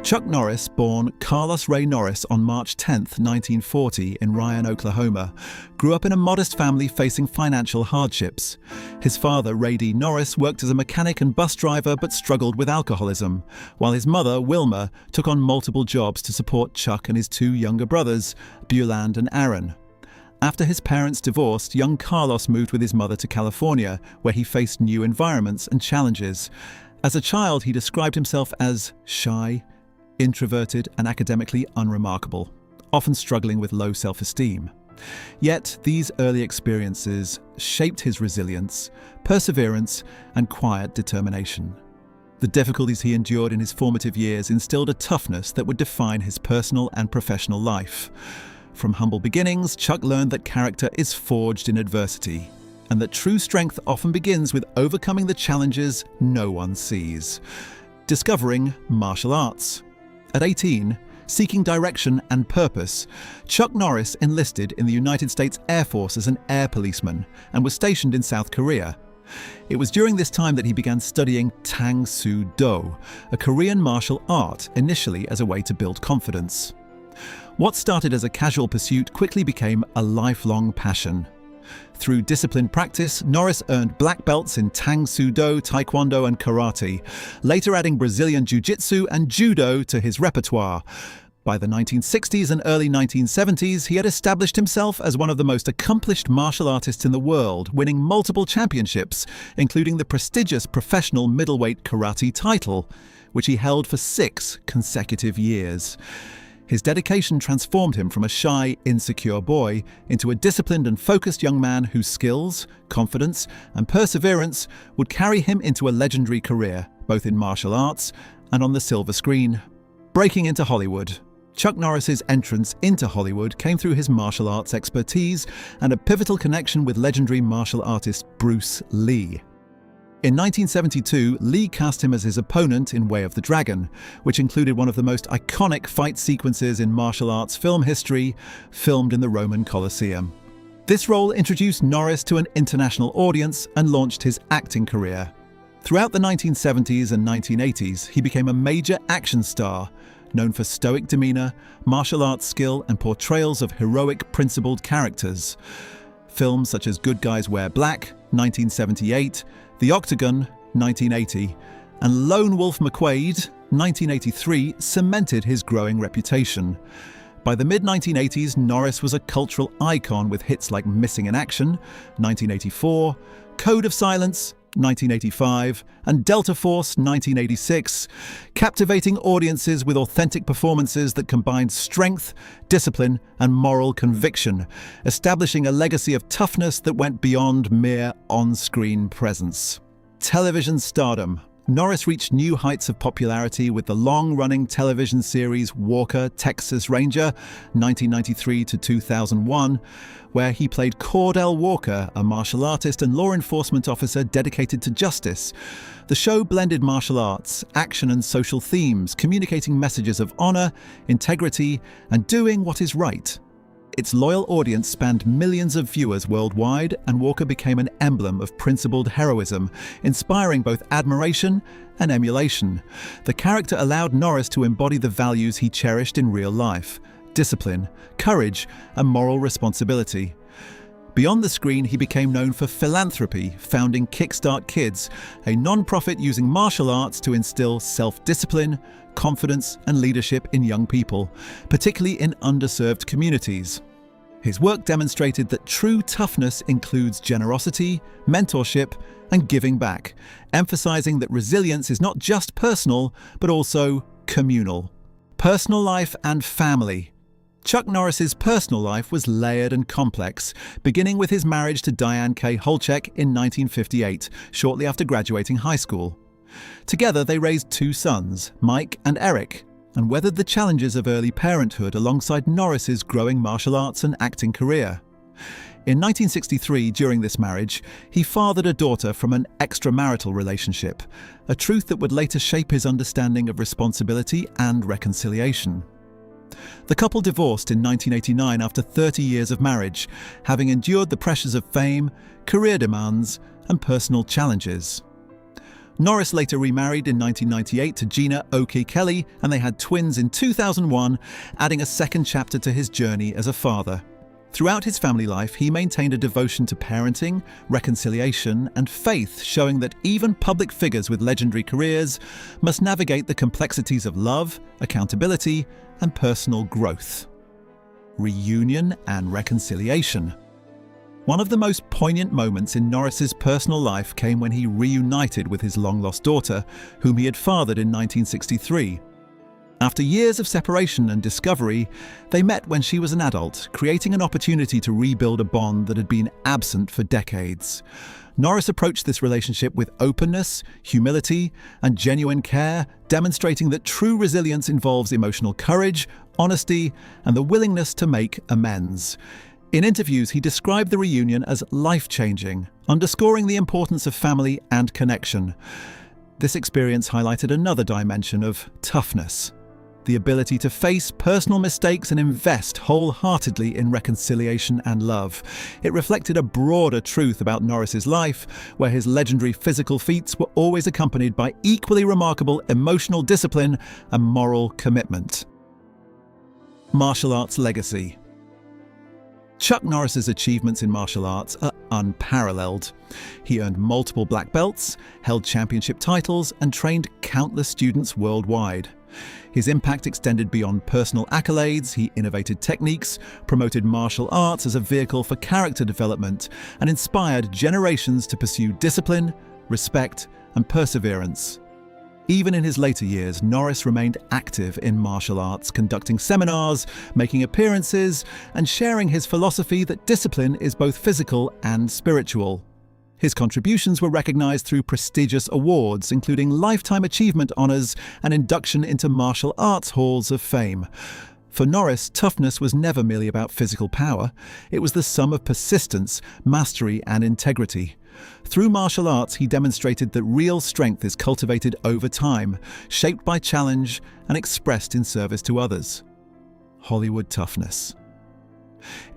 Chuck Norris, born Carlos Ray Norris on March 10, 1940 in Ryan, Oklahoma, grew up in a modest family facing financial hardships. His father, Ray D. Norris, worked as a mechanic and bus driver but struggled with alcoholism, while his mother, Wilma, took on multiple jobs to support Chuck and his two younger brothers, Bueland and Aaron. After his parents divorced, young Carlos moved with his mother to California, where he faced new environments and challenges. As a child, he described himself as shy, introverted and academically unremarkable, often struggling with low self-esteem. Yet, these early experiences shaped his resilience, perseverance, and quiet determination. The difficulties he endured in his formative years instilled a toughness that would define his personal and professional life. From humble beginnings, Chuck learned that character is forged in adversity, and that true strength often begins with overcoming the challenges no one sees. Discovering martial arts. At 18, seeking direction and purpose, Chuck Norris enlisted in the United States Air Force as an air policeman and was stationed in South Korea. It was during this time that he began studying Tang Soo Do, a Korean martial art, initially as a way to build confidence. What started as a casual pursuit quickly became a lifelong passion. Through disciplined practice, Norris earned black belts in Tang Soo Do, Taekwondo and Karate, later adding Brazilian Jiu-Jitsu and Judo to his repertoire. By the 1960s and early 1970s, he had established himself as one of the most accomplished martial artists in the world, winning multiple championships, including the prestigious professional middleweight karate title, which he held for 6 consecutive years. His dedication transformed him from a shy, insecure boy into a disciplined and focused young man whose skills, confidence, and perseverance would carry him into a legendary career, both in martial arts and on the silver screen. Breaking into Hollywood. Chuck Norris's entrance into Hollywood came through his martial arts expertise and a pivotal connection with legendary martial artist Bruce Lee. In 1972, Lee cast him as his opponent in Way of the Dragon, which included one of the most iconic fight sequences in martial arts film history, filmed in the Roman Colosseum. This role introduced Norris to an international audience and launched his acting career. Throughout the 1970s and 1980s, he became a major action star, known for stoic demeanor, martial arts skill, and portrayals of heroic, principled characters. Films such as Good Guys Wear Black, 1978, The Octagon, 1980, and Lone Wolf McQuade, 1983, cemented his growing reputation. By the mid-1980s, Norris was a cultural icon with hits like Missing in Action, 1984, Code of Silence, 1985, and Delta Force, 1986, captivating audiences with authentic performances that combined strength, discipline, and moral conviction, establishing a legacy of toughness that went beyond mere on-screen presence. Television stardom. Norris reached new heights of popularity with the long-running television series Walker, Texas Ranger, 1993 to 2001, where he played Cordell Walker, a martial artist and law enforcement officer dedicated to justice. The show blended martial arts, action and social themes, communicating messages of honor, integrity, and doing what is right. Its loyal audience spanned millions of viewers worldwide, and Walker became an emblem of principled heroism, inspiring both admiration and emulation. The character allowed Norris to embody the values he cherished in real life: discipline, courage, and moral responsibility. Beyond the screen, he became known for philanthropy, founding Kickstart Kids, a non-profit using martial arts to instill self-discipline, confidence, and leadership in young people, particularly in underserved communities. His work demonstrated that true toughness includes generosity, mentorship, and giving back, emphasizing that resilience is not just personal, but also communal. Personal life and family. Chuck Norris's personal life was layered and complex, beginning with his marriage to Diane K. Holchek in 1958, shortly after graduating high school. Together, they raised 2 sons, Mike and Eric, and weathered the challenges of early parenthood alongside Norris's growing martial arts and acting career. In 1963, during this marriage, he fathered a daughter from an extramarital relationship, a truth that would later shape his understanding of responsibility and reconciliation. The couple divorced in 1989 after 30 years of marriage, having endured the pressures of fame, career demands, and personal challenges. Norris later remarried in 1998 to Gina Oki Kelly, and they had twins in 2001, adding a second chapter to his journey as a father. Throughout his family life, he maintained a devotion to parenting, reconciliation, and faith, showing that even public figures with legendary careers must navigate the complexities of love, accountability, and personal growth. Reunion and reconciliation. One of the most poignant moments in Norris's personal life came when he reunited with his long-lost daughter, whom he had fathered in 1963. After years of separation and discovery, they met when she was an adult, creating an opportunity to rebuild a bond that had been absent for decades. Norris approached this relationship with openness, humility, and genuine care, demonstrating that true resilience involves emotional courage, honesty, and the willingness to make amends. In interviews, he described the reunion as life-changing, underscoring the importance of family and connection. This experience highlighted another dimension of toughness, the ability to face personal mistakes and invest wholeheartedly in reconciliation and love. It reflected a broader truth about Norris's life, where his legendary physical feats were always accompanied by equally remarkable emotional discipline and moral commitment. Martial arts legacy. Chuck Norris's achievements in martial arts are unparalleled. He earned multiple black belts, held championship titles, and trained countless students worldwide. His impact extended beyond personal accolades. He innovated techniques, promoted martial arts as a vehicle for character development, and inspired generations to pursue discipline, respect, and perseverance. Even in his later years, Norris remained active in martial arts, conducting seminars, making appearances, and sharing his philosophy that discipline is both physical and spiritual. His contributions were recognized through prestigious awards, including Lifetime Achievement honors and induction into martial arts halls of fame. For Norris, toughness was never merely about physical power. It was the sum of persistence, mastery, and integrity. Through martial arts, he demonstrated that real strength is cultivated over time, shaped by challenge and expressed in service to others. Hollywood toughness.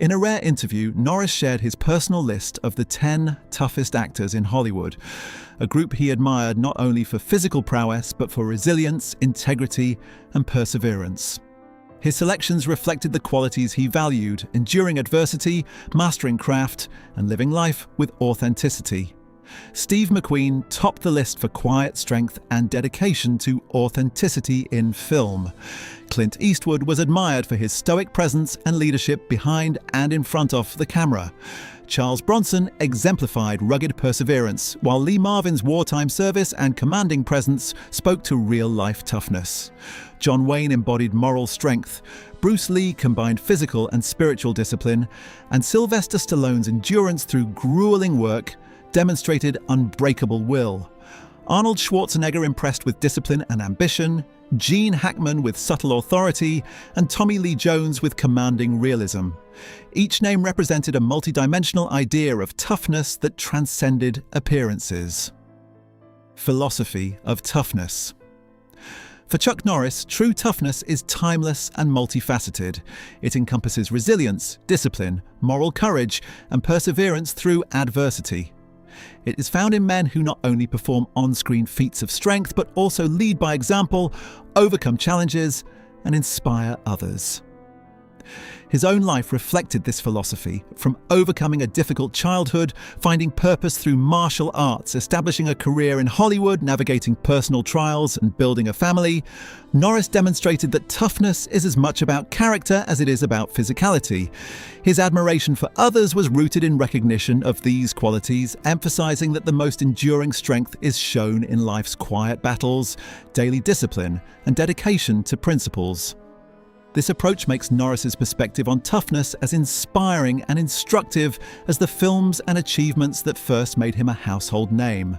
In a rare interview, Norris shared his personal list of the 10 toughest actors in Hollywood, a group he admired not only for physical prowess but for resilience, integrity, and perseverance. His selections reflected the qualities he valued: enduring adversity, mastering craft, and living life with authenticity. Steve McQueen topped the list for quiet strength and dedication to authenticity in film. Clint Eastwood was admired for his stoic presence and leadership behind and in front of the camera. Charles Bronson exemplified rugged perseverance, while Lee Marvin's wartime service and commanding presence spoke to real-life toughness. John Wayne embodied moral strength. Bruce Lee combined physical and spiritual discipline, and Sylvester Stallone's endurance through grueling work demonstrated unbreakable will. Arnold Schwarzenegger impressed with discipline and ambition, Gene Hackman with subtle authority, and Tommy Lee Jones with commanding realism. Each name represented a multidimensional idea of toughness that transcended appearances. Philosophy of toughness. For Chuck Norris, true toughness is timeless and multifaceted. It encompasses resilience, discipline, moral courage, and perseverance through adversity. It is found in men who not only perform on-screen feats of strength, but also lead by example, overcome challenges, and inspire others. His own life reflected this philosophy, from overcoming a difficult childhood, finding purpose through martial arts, establishing a career in Hollywood, navigating personal trials, and building a family. Norris demonstrated that toughness is as much about character as it is about physicality. His admiration for others was rooted in recognition of these qualities, emphasizing that the most enduring strength is shown in life's quiet battles, daily discipline, and dedication to principles. This approach makes Norris's perspective on toughness as inspiring and instructive as the films and achievements that first made him a household name.